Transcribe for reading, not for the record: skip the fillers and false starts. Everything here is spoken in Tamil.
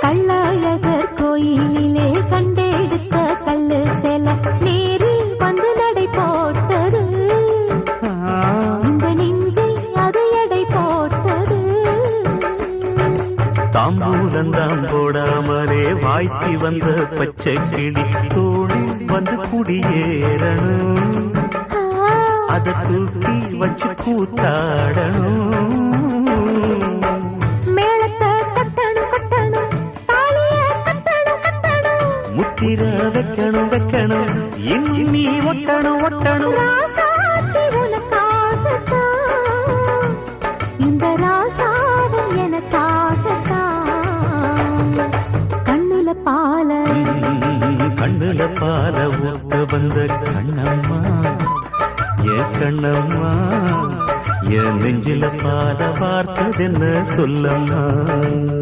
கள்ளழகர் கோயிலிலே கண்டெடுத்த கல்லு செல நேரில் வந்து நடை போட்டது. இந்த நெஞ்சில் அது எடை போட்டது. தாம்பூலந்தாம் போடாமலே வாய்ச்சி வந்த பச்சை கிளி தோளில் வந்து குடியேறணும். அதை தூக்கி வச்சு கூத்தாடணும். முத்திர வைக்கணும் வைக்கணும் இன்னி ஒட்டணும் ஒட்டணும். இந்த ராசாவும் எனக்காகத்தான். கண்ணுல பால கண்ணுல பால ஊத்த வந்த கண்ணம்மா என் கண்ணம்மா என் நெஞ்சில பால பார்த்ததென்ன சொல்லம்மா.